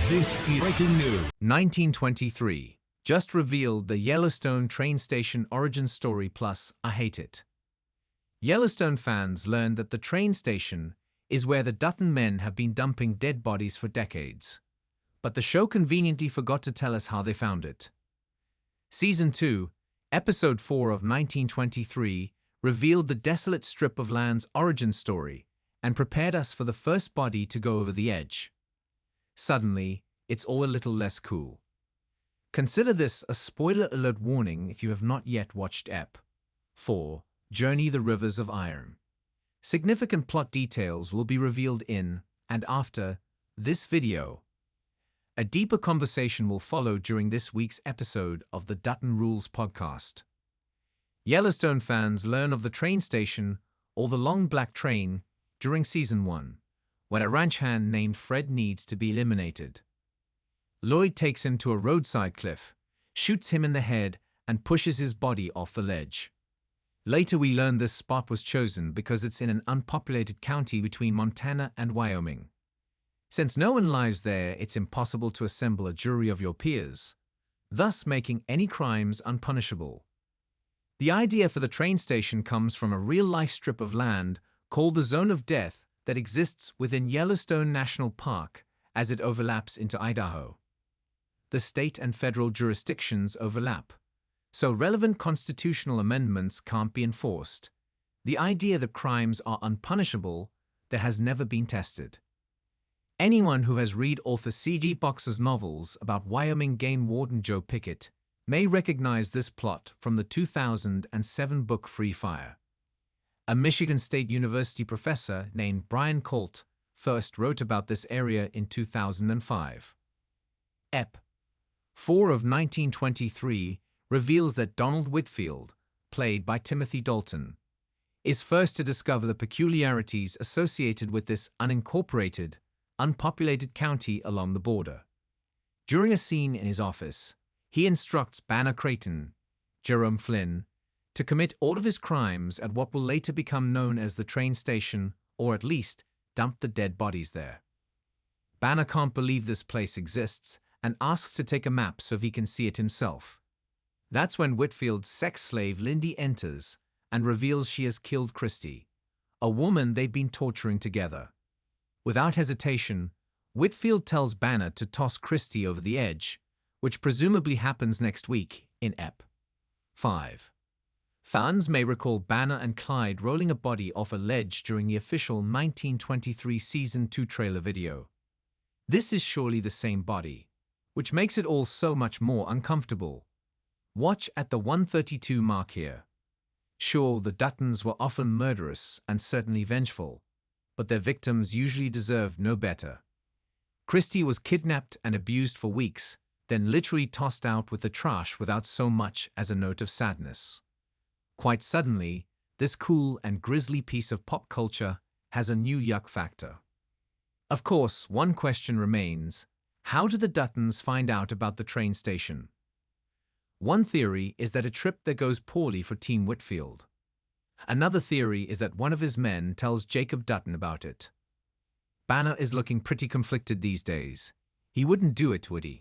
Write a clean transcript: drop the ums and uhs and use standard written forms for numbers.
This is breaking news. 1923. Just revealed the Yellowstone train station origin story plus I hate it. Yellowstone fans learned that the train station is where the Dutton men have been dumping dead bodies for decades. But the show conveniently forgot to tell us how they found it. Season 2, Episode 4 of 1923 revealed the desolate strip of land's origin story and prepared us for the first body to go over the edge. Suddenly, it's all a little less cool. Consider this a spoiler alert warning if you have not yet watched Ep. 4, Journey the Rivers of Iron. Significant plot details will be revealed in and after this video. A deeper conversation will follow during this week's episode of the Dutton Rules podcast. Yellowstone fans learn of the train station, or the long black train, during Season 1, when a ranch hand named Fred needs to be eliminated. Lloyd takes him to a roadside cliff, shoots him in the head, and pushes his body off the ledge. Later we learn this spot was chosen because it's in an unpopulated county between Montana and Wyoming. Since no one lives there, it's impossible to assemble a jury of your peers, thus making any crimes unpunishable. The idea for the train station comes from a real-life strip of land called the Zone of Death that exists within Yellowstone National Park as it overlaps into Idaho. The state and federal jurisdictions overlap, so relevant constitutional amendments can't be enforced. The idea that crimes are unpunishable that has never been tested. Anyone who has read author C.G. Boxer's novels about Wyoming game warden Joe Pickett may recognize this plot from the 2007 book Free Fire. A Michigan State University professor named Brian Colt first wrote about this area in 2005. Ep. 4 of 1923 reveals that Donald Whitfield, played by Timothy Dalton, is first to discover the peculiarities associated with this unincorporated, unpopulated county along the border. During a scene in his office, he instructs Banner Creighton, Jerome Flynn, to commit all of his crimes at what will later become known as the train station, or at least dump the dead bodies there. Banner can't believe this place exists and asks to take a map so he can see it himself. That's when Whitfield's sex slave Lindy enters and reveals she has killed Christy, a woman they've been torturing together. Without hesitation, Whitfield tells Banner to toss Christy over the edge, which presumably happens next week in Ep. 5. Fans may recall Banner and Clyde rolling a body off a ledge during the official 1923 Season 2 trailer video. This is surely the same body, which makes it all so much more uncomfortable. Watch at the 132 mark here. Sure, the Duttons were often murderous and certainly vengeful, but their victims usually deserved no better. Christy was kidnapped and abused for weeks, then literally tossed out with the trash without so much as a note of sadness. Quite suddenly, this cool and grisly piece of pop culture has a new yuck factor. Of course, one question remains: how do the Duttons find out about the train station? One theory is that a trip that goes poorly for Team Whitfield. Another theory is that one of his men tells Jacob Dutton about it. Banner is looking pretty conflicted these days. He wouldn't do it, would he?